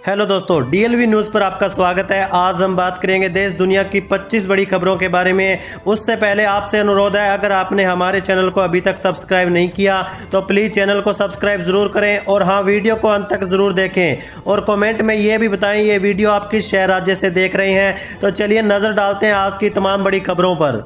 Hello दोस्तों, डीएलवी news पर आपका स्वागत है। आज हम बात करेंगे देश दुनिया की 25 बड़ी खबरों के बारे में। उससे पहले आपसे अनुरोध है, अगर आपने हमारे चैनल को अभी तक सब्सक्राइब नहीं किया तो प्लीज़ चैनल को सब्सक्राइब ज़रूर करें और हाँ, वीडियो को अंत तक ज़रूर देखें और कमेंट में ये भी बताएं ये वीडियो आप किस शहर राज्य से देख रहे हैं। तो चलिए नज़र डालते हैं आज की तमाम बड़ी खबरों पर।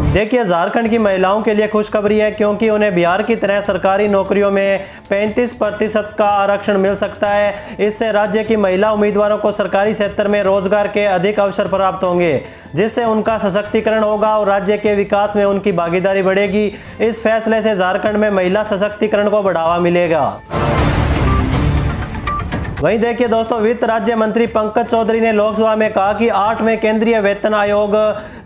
देखिए, झारखंड की महिलाओं के लिए खुशखबरी है क्योंकि उन्हें बिहार की तरह सरकारी नौकरियों में 35% का आरक्षण मिल सकता है। इससे राज्य की महिला उम्मीदवारों को सरकारी क्षेत्र में रोजगार के अधिक अवसर प्राप्त होंगे, जिससे उनका सशक्तिकरण होगा और राज्य के विकास में उनकी भागीदारी बढ़ेगी। इस फैसले से झारखंड में महिला सशक्तिकरण को बढ़ावा मिलेगा। वहीं देखिए दोस्तों, वित्त राज्य मंत्री पंकज चौधरी ने लोकसभा में कहा कि 8वें केंद्रीय वेतन आयोग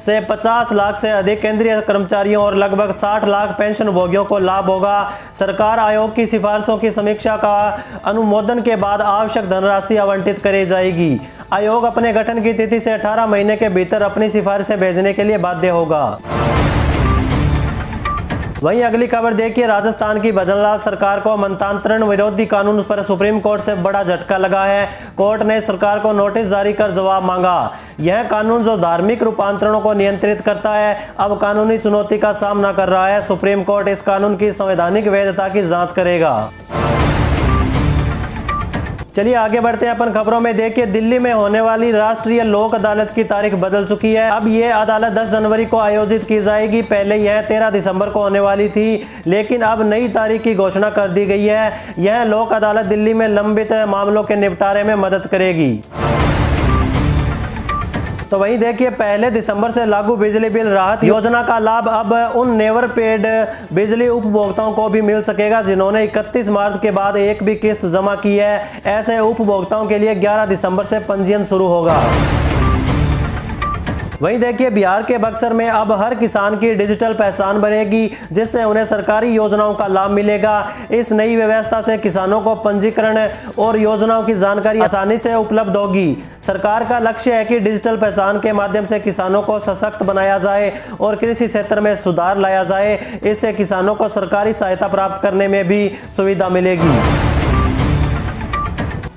से 50 लाख से अधिक केंद्रीय कर्मचारियों और लगभग 60 लाख पेंशन भोगियों को लाभ होगा। सरकार आयोग की सिफारिशों की समीक्षा का अनुमोदन के बाद आवश्यक धनराशि आवंटित करी जाएगी। आयोग अपने गठन की तिथि से 18 महीने के भीतर अपनी सिफारिशें भेजने के लिए बाध्य होगा। वहीं अगली खबर देखिए, राजस्थान की भजनलाल सरकार को मतांतरण विरोधी कानून पर सुप्रीम कोर्ट से बड़ा झटका लगा है। कोर्ट ने सरकार को नोटिस जारी कर जवाब मांगा। यह कानून जो धार्मिक रूपांतरणों को नियंत्रित करता है, अब कानूनी चुनौती का सामना कर रहा है। सुप्रीम कोर्ट इस कानून की संवैधानिक वैधता की जांच करेगा। चलिए आगे बढ़ते हैं अपन खबरों में। देखिए, दिल्ली में होने वाली राष्ट्रीय लोक अदालत की तारीख बदल चुकी है। अब ये अदालत 10 जनवरी को आयोजित की जाएगी। पहले यह 13 दिसंबर को होने वाली थी, लेकिन अब नई तारीख की घोषणा कर दी गई है। यह लोक अदालत दिल्ली में लंबित मामलों के निपटारे में मदद करेगी। तो वहीं देखिए, पहले दिसंबर से लागू बिजली बिल राहत योजना का लाभ अब उन नेवर पेड बिजली उपभोक्ताओं को भी मिल सकेगा जिन्होंने 31 मार्च के बाद एक भी किस्त जमा की है। ऐसे उपभोक्ताओं के लिए 11 दिसंबर से पंजीयन शुरू होगा। वहीं देखिए, बिहार के बक्सर में अब हर किसान की डिजिटल पहचान बनेगी, जिससे उन्हें सरकारी योजनाओं का लाभ मिलेगा। इस नई व्यवस्था से किसानों को पंजीकरण और योजनाओं की जानकारी आसानी से उपलब्ध होगी। सरकार का लक्ष्य है कि डिजिटल पहचान के माध्यम से किसानों को सशक्त बनाया जाए और कृषि क्षेत्र में सुधार लाया जाए। इससे किसानों को सरकारी सहायता प्राप्त करने में भी सुविधा मिलेगी।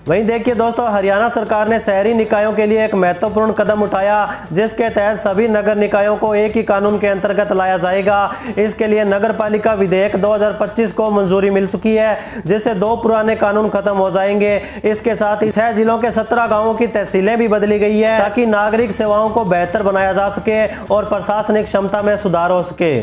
वहीं देखिए दोस्तों, हरियाणा सरकार ने शहरी निकायों के लिए एक महत्वपूर्ण कदम उठाया, जिसके तहत सभी नगर निकायों को एक ही कानून के अंतर्गत लाया जाएगा। इसके लिए नगर पालिका विधेयक 2025 को मंजूरी मिल चुकी है, जिससे 2 पुराने कानून खत्म हो जाएंगे। इसके साथ ही 6 जिलों के 17 गांवों की तहसीलें भी बदली गई है, ताकि नागरिक सेवाओं को बेहतर बनाया जा सके और प्रशासनिक क्षमता में सुधार हो सके।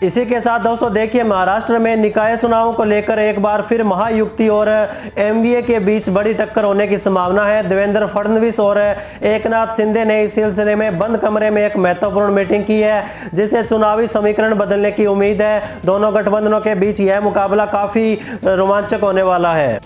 इसी के साथ दोस्तों देखिए, महाराष्ट्र में निकाय चुनावों को लेकर एक बार फिर महायुति और एमवीए के बीच बड़ी टक्कर होने की संभावना है। देवेंद्र फडणवीस और एकनाथ शिंदे ने इस सिलसिले में बंद कमरे में एक महत्वपूर्ण मीटिंग की है, जिससे चुनावी समीकरण बदलने की उम्मीद है। दोनों गठबंधनों के बीच यह मुकाबला काफी रोमांचक होने वाला है।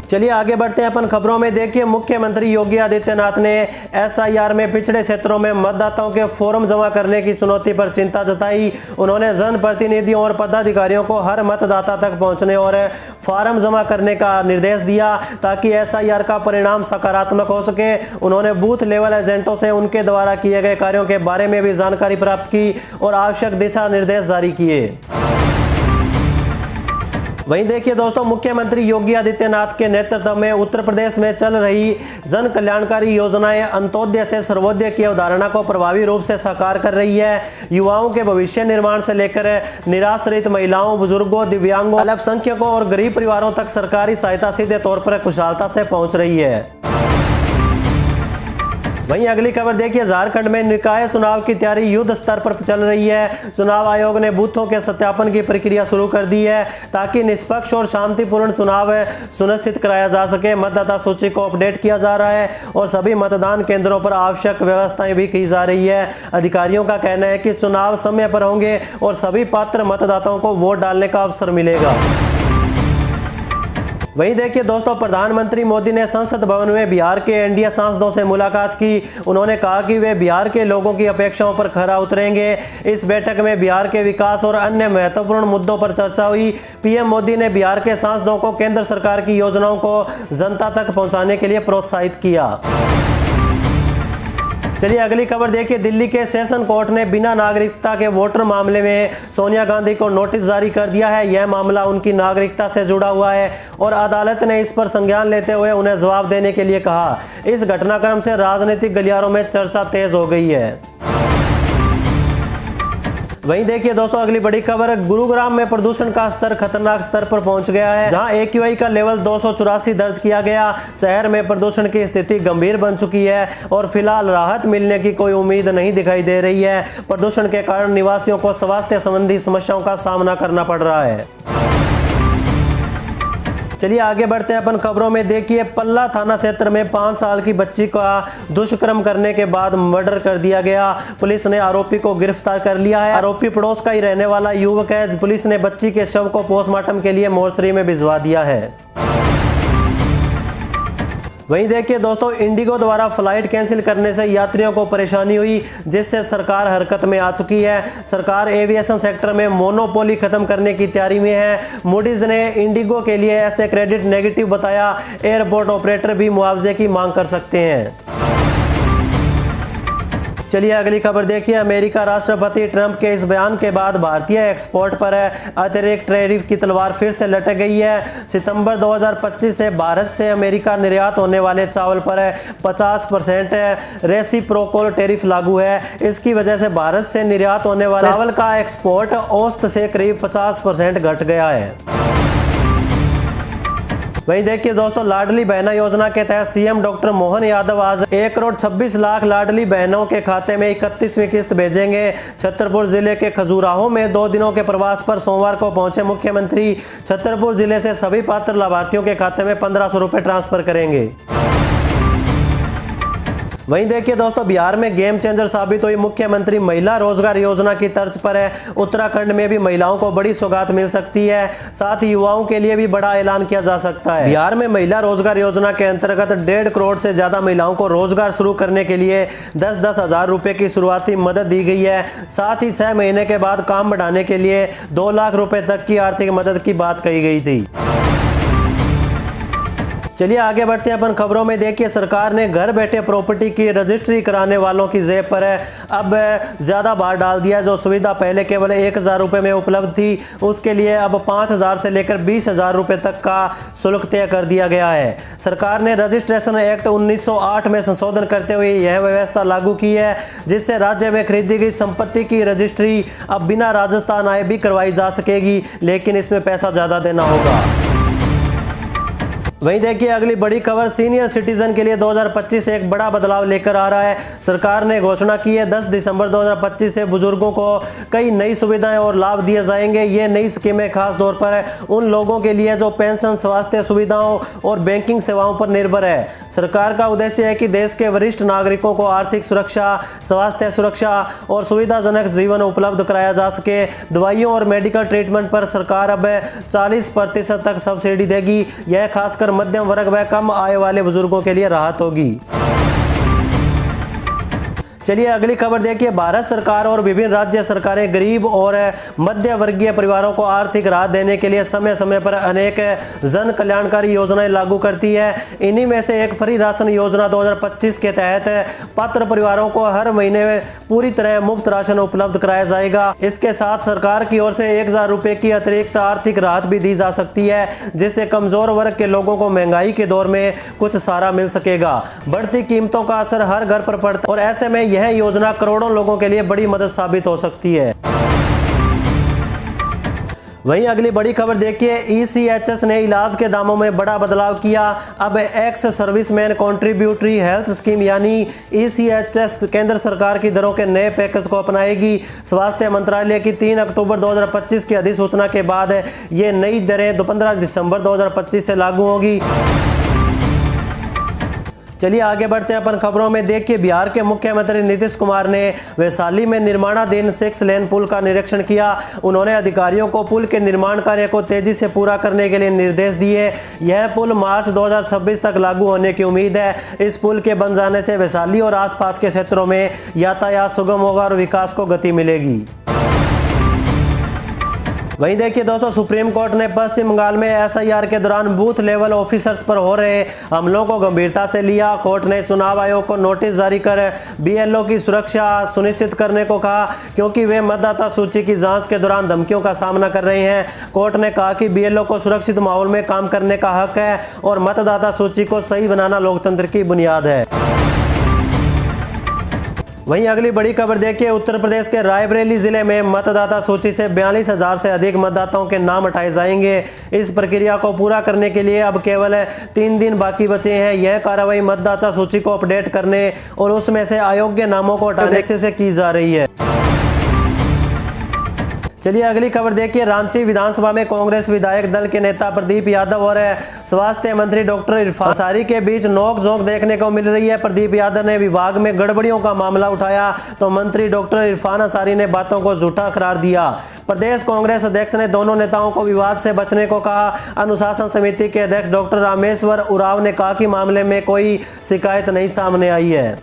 चलिए आगे बढ़ते हैं अपन खबरों में। देखिए, मुख्यमंत्री योगी आदित्यनाथ ने एसआईआर में पिछड़े क्षेत्रों में मतदाताओं के फॉर्म जमा करने की चुनौती पर चिंता जताई। उन्होंने जनप्रतिनिधियों और पदाधिकारियों को हर मतदाता तक पहुंचने और फॉर्म जमा करने का निर्देश दिया, ताकि एसआईआर का परिणाम सकारात्मक हो सके। उन्होंने बूथ लेवल एजेंटों से उनके द्वारा किए गए कार्यों के बारे में भी जानकारी प्राप्त की और आवश्यक दिशा निर्देश जारी किए। वहीं देखिए दोस्तों, मुख्यमंत्री योगी आदित्यनाथ के नेतृत्व में उत्तर प्रदेश में चल रही जन कल्याणकारी योजनाएं अंत्योदय से सर्वोदय की अवधारणा को प्रभावी रूप से साकार कर रही है। युवाओं के भविष्य निर्माण से लेकर निराश्रित महिलाओं, बुजुर्गों, दिव्यांगों, अल्पसंख्यकों और गरीब परिवारों तक सरकारी सहायता सीधे तौर पर कुशलता से पहुंच रही है। वहीं अगली खबर देखिए, झारखंड में निकाय चुनाव की तैयारी युद्ध स्तर पर चल रही है। चुनाव आयोग ने बूथों के सत्यापन की प्रक्रिया शुरू कर दी है, ताकि निष्पक्ष और शांतिपूर्ण चुनाव सुनिश्चित कराया जा सके। मतदाता सूची को अपडेट किया जा रहा है और सभी मतदान केंद्रों पर आवश्यक व्यवस्थाएं भी की जा रही है। अधिकारियों का कहना है कि चुनाव समय पर होंगे और सभी पात्र मतदाताओं को वोट डालने का अवसर मिलेगा। वहीं देखिए दोस्तों, प्रधानमंत्री मोदी ने संसद भवन में बिहार के एनडीए सांसदों से मुलाकात की। उन्होंने कहा कि वे बिहार के लोगों की अपेक्षाओं पर खरा उतरेंगे। इस बैठक में बिहार के विकास और अन्य महत्वपूर्ण मुद्दों पर चर्चा हुई। पीएम मोदी ने बिहार के सांसदों को केंद्र सरकार की योजनाओं को जनता तक पहुंचाने के लिए प्रोत्साहित किया। चलिए अगली खबर देखिए, दिल्ली के सेशन कोर्ट ने बिना नागरिकता के वोटर मामले में सोनिया गांधी को नोटिस जारी कर दिया है। यह मामला उनकी नागरिकता से जुड़ा हुआ है और अदालत ने इस पर संज्ञान लेते हुए उन्हें जवाब देने के लिए कहा। इस घटनाक्रम से राजनीतिक गलियारों में चर्चा तेज हो गई है। वहीं देखिए दोस्तों अगली बड़ी खबर, गुरुग्राम में प्रदूषण का स्तर खतरनाक स्तर पर पहुंच गया है, जहां AQI का लेवल 284 दर्ज किया गया। शहर में प्रदूषण की स्थिति गंभीर बन चुकी है और फिलहाल राहत मिलने की कोई उम्मीद नहीं दिखाई दे रही है। प्रदूषण के कारण निवासियों को स्वास्थ्य संबंधी समस्याओं का सामना करना पड़ रहा है। चलिए आगे बढ़ते हैं अपन खबरों में। देखिए पल्ला थाना क्षेत्र में 5 साल की बच्ची का दुष्कर्म करने के बाद मर्डर कर दिया गया। पुलिस ने आरोपी को गिरफ्तार कर लिया है। आरोपी पड़ोस का ही रहने वाला युवक है। पुलिस ने बच्ची के शव को पोस्टमार्टम के लिए मोर्चरी में भिजवा दिया है। वहीं देखिए दोस्तों, इंडिगो द्वारा फ्लाइट कैंसिल करने से यात्रियों को परेशानी हुई, जिससे सरकार हरकत में आ चुकी है। सरकार एविएशन सेक्टर में मोनोपोली खत्म करने की तैयारी में है। मूडीज ने इंडिगो के लिए ऐसे क्रेडिट नेगेटिव बताया। एयरपोर्ट ऑपरेटर भी मुआवजे की मांग कर सकते हैं। चलिए अगली खबर देखिए, अमेरिका राष्ट्रपति ट्रंप के इस बयान के बाद भारतीय एक्सपोर्ट पर अतिरिक्त टैरिफ की तलवार फिर से लटक गई है। सितंबर 2025 से भारत से अमेरिका निर्यात होने वाले चावल पर 50% रेसिप्रोकल टैरिफ लागू है। इसकी वजह से भारत से निर्यात होने वाले चावल का एक्सपोर्ट औसत से करीब 50% घट गया है। वहीं देखिए दोस्तों, लाडली बहना योजना के तहत सीएम डॉक्टर मोहन यादव आज 1,26,00,000 लाडली बहनों के खाते में 31वीं किस्त भेजेंगे। छतरपुर जिले के खजुराहो में 2 दिनों के प्रवास पर सोमवार को पहुंचे मुख्यमंत्री छतरपुर जिले से सभी पात्र लाभार्थियों के खाते में 1,500 रुपए ट्रांसफर करेंगे। वहीं देखिए दोस्तों, बिहार में गेम चेंजर साबित हुई मुख्यमंत्री महिला रोजगार योजना की तर्ज पर उत्तराखंड में भी महिलाओं को बड़ी सौगात मिल सकती है। साथ ही युवाओं के लिए भी बड़ा ऐलान किया जा सकता है। बिहार में महिला रोजगार योजना के अंतर्गत 1.5 करोड़ से ज्यादा महिलाओं को रोजगार शुरू करने के लिए 10-10 हजार रुपए की शुरुआती मदद दी गई है। साथ ही 6 महीने के बाद काम बढ़ाने के लिए 2 लाख रुपए तक की आर्थिक मदद की बात कही गई थी। चलिए आगे बढ़ते हैं अपन खबरों में। देखिए सरकार ने घर बैठे प्रॉपर्टी की रजिस्ट्री कराने वालों की जेब पर अब ज़्यादा भार डाल दिया। जो सुविधा पहले केवल 1,000 रुपये में उपलब्ध थी, उसके लिए अब 5,000 से लेकर 20,000 रुपये तक का शुल्क तय कर दिया गया है। सरकार ने रजिस्ट्रेशन एक्ट 1908 में संशोधन करते हुए यह व्यवस्था लागू की है, जिससे राज्य में खरीदी गई संपत्ति की रजिस्ट्री अब बिना राजस्थान आए भी करवाई जा सकेगी, लेकिन इसमें पैसा ज़्यादा देना होगा। वहीं देखिए अगली बड़ी खबर, सीनियर सिटीजन के लिए 2025 से एक बड़ा बदलाव लेकर आ रहा है। सरकार ने घोषणा की है 10 दिसंबर 2025 से बुजुर्गों को कई नई सुविधाएं और लाभ दिए जाएंगे। ये नई स्कीमें खास तौर पर उन लोगों के लिए जो पेंशन, स्वास्थ्य सुविधाओं और बैंकिंग सेवाओं पर निर्भर है। सरकार का उद्देश्य है कि देश के वरिष्ठ नागरिकों को आर्थिक सुरक्षा, स्वास्थ्य सुरक्षा और सुविधाजनक जीवन उपलब्ध कराया जा सके। दवाइयों और मेडिकल ट्रीटमेंट पर सरकार अब 40% तक सब्सिडी देगी। यह खासकर मध्यम वर्ग व कम आय वाले बुजुर्गों के लिए राहत होगी। चलिए अगली खबर देखिए, भारत सरकार और विभिन्न राज्य सरकारें गरीब और मध्य वर्गीय परिवारों को आर्थिक राहत देने के लिए समय समय पर अनेक जन कल्याणकारी योजनाएं लागू करती है। इन्हीं में से एक फ्री राशन योजना 2025 के तहत पात्र परिवारों को हर महीने पूरी तरह मुफ्त राशन उपलब्ध कराया जाएगा। इसके साथ सरकार की ओर से 1,000 रुपये की अतिरिक्त आर्थिक राहत भी दी जा सकती है, जिससे कमजोर वर्ग के लोगों को महंगाई के दौर में कुछ सहारा मिल सकेगा। बढ़ती कीमतों का असर हर घर पर पड़ता है और ऐसे में यह योजना करोड़ों लोगों के लिए बड़ी मदद साबित हो सकती है। वहीं अगली बड़ी खबर देखिए, ECHS ने इलाज के दामों में बड़ा बदलाव किया। अब ex serviceman contributory health scheme यानी ECHS केंद्र सरकार की दरों के नए पैकेज को अपनाएगी। स्वास्थ्य मंत्रालय की 3 अक्टूबर 2025 की अधिसूचना के बाद ये नई दरें 15 दिसंबर 2025 से लागू होगी। चलिए आगे बढ़ते हैं अपन खबरों में। देखिए बिहार के मुख्यमंत्री नीतीश कुमार ने वैशाली में निर्माणाधीन 6 लेन पुल का निरीक्षण किया। उन्होंने अधिकारियों को पुल के निर्माण कार्य को तेजी से पूरा करने के लिए निर्देश दिए। यह पुल मार्च 2026 तक लागू होने की उम्मीद है। इस पुल के बन जाने से वैशाली और आसपास के क्षेत्रों में यातायात सुगम होगा और विकास को गति मिलेगी। वहीं देखिए दोस्तों, सुप्रीम कोर्ट ने पश्चिम बंगाल में एसआईआर के दौरान बूथ लेवल ऑफिसर्स पर हो रहे हमलों को गंभीरता से लिया। कोर्ट ने चुनाव आयोग को नोटिस जारी कर बीएलओ की सुरक्षा सुनिश्चित करने को कहा, क्योंकि वे मतदाता सूची की जांच के दौरान धमकियों का सामना कर रहे हैं। कोर्ट ने कहा कि बीएलओ को सुरक्षित माहौल में काम करने का हक है और मतदाता सूची को सही बनाना लोकतंत्र की बुनियाद है। वहीं अगली बड़ी खबर देखिए, उत्तर प्रदेश के रायबरेली जिले में मतदाता सूची से 42,000 से अधिक मतदाताओं के नाम हटाए जाएंगे। इस प्रक्रिया को पूरा करने के लिए अब केवल 3 दिन बाकी बचे हैं। यह कार्रवाई मतदाता सूची को अपडेट करने और उसमें से अयोग्य नामों को हटाने से की जा रही है। चलिए अगली खबर देखिए, रांची विधानसभा में कांग्रेस विधायक दल के नेता प्रदीप यादव और स्वास्थ्य मंत्री डॉक्टर इरफान अंसारी के बीच नोक-झोंक देखने को मिल रही है। प्रदीप यादव ने विभाग में गड़बड़ियों का मामला उठाया तो मंत्री डॉक्टर इरफान अंसारी ने बातों को झूठा करार दिया। प्रदेश कांग्रेस अध्यक्ष ने दोनों नेताओं को विवाद से बचने को कहा। अनुशासन समिति के अध्यक्ष डॉक्टर रामेश्वर उरांव ने कहा कि मामले में कोई शिकायत नहीं सामने आई है।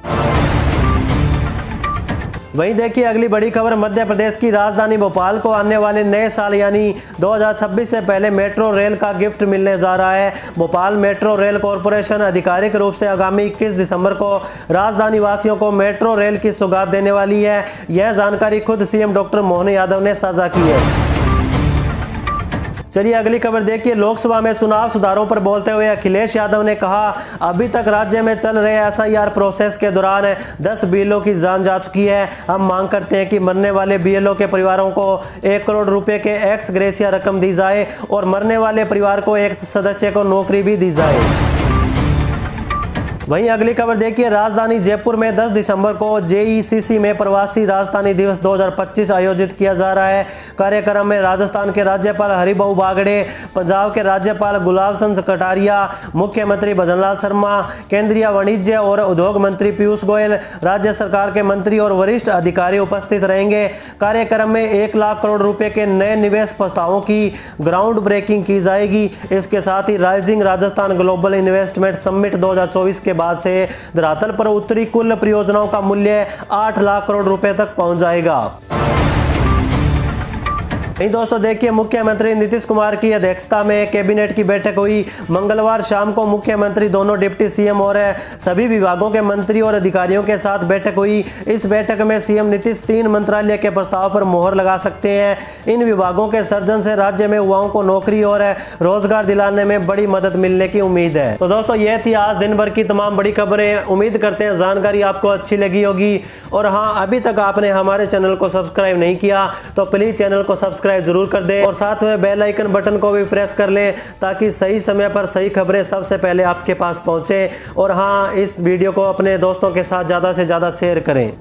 वहीं देखिए अगली बड़ी खबर, मध्य प्रदेश की राजधानी भोपाल को आने वाले नए साल यानी 2026 से पहले मेट्रो रेल का गिफ्ट मिलने जा रहा है। भोपाल मेट्रो रेल कॉरपोरेशन आधिकारिक रूप से आगामी 21 दिसंबर को राजधानी वासियों को मेट्रो रेल की सौगात देने वाली है। यह जानकारी खुद सीएम डॉक्टर मोहन यादव ने साझा की है। चलिए अगली खबर देखिए, लोकसभा में चुनाव सुधारों पर बोलते हुए अखिलेश यादव ने कहा, अभी तक राज्य में चल रहे एसआईआर प्रोसेस के दौरान 10 बीएलओ की जान जा चुकी है। हम मांग करते हैं कि मरने वाले बीएलओ के परिवारों को 1 करोड़ रुपए के एक्स ग्रेशिया रकम दी जाए और मरने वाले परिवार को एक सदस्य को नौकरी भी दी जाए। वहीं अगली खबर देखिए, राजधानी जयपुर में 10 दिसंबर को जेईसीसी में प्रवासी राजधानी दिवस 2025 आयोजित किया जा रहा है। कार्यक्रम में राजस्थान के राज्यपाल हरिभाऊ बागड़े, पंजाब के राज्यपाल गुलाब चंद कटारिया, मुख्यमंत्री भजनलाल शर्मा, केंद्रीय वाणिज्य और उद्योग मंत्री पीयूष गोयल, राज्य सरकार के मंत्री और वरिष्ठ अधिकारी उपस्थित रहेंगे। कार्यक्रम में 1 लाख करोड़ रुपए के नए निवेश प्रस्तावों की ग्राउंड ब्रेकिंग की जाएगी। इसके साथ ही rising Rajasthan global investment summit 2024 के बाद से धरातल पर उतरी कुल परियोजनाओं का मूल्य 8 लाख करोड़ रुपए तक पहुंच जाएगा। दोस्तों देखिए, मुख्यमंत्री नीतीश कुमार की अध्यक्षता में कैबिनेट की बैठक हुई। मंगलवार शाम को मुख्यमंत्री, दोनों डिप्टी सीएम और सभी विभागों के मंत्री और अधिकारियों के साथ बैठक हुई। इस बैठक में सीएम नीतीश 3 मंत्रालय के प्रस्ताव पर मोहर लगा सकते हैं। इन विभागों के सर्जन से राज्य में युवाओं को नौकरी और रोजगार दिलाने में बड़ी मदद मिलने की उम्मीद है। तो दोस्तों ये थी आज दिन भर की तमाम बड़ी खबरें। उम्मीद करते हैं जानकारी आपको अच्छी लगी होगी। और हाँ, अभी तक आपने हमारे चैनल को सब्सक्राइब नहीं किया तो प्लीज चैनल को सब्सक्राइब जरूर कर दें और साथ में बेल आइकन बटन को भी प्रेस कर लें ताकि सही समय पर सही खबरें सबसे पहले आपके पास पहुंचे। और हाँ, इस वीडियो को अपने दोस्तों के साथ ज़्यादा से ज़्यादा शेयर करें।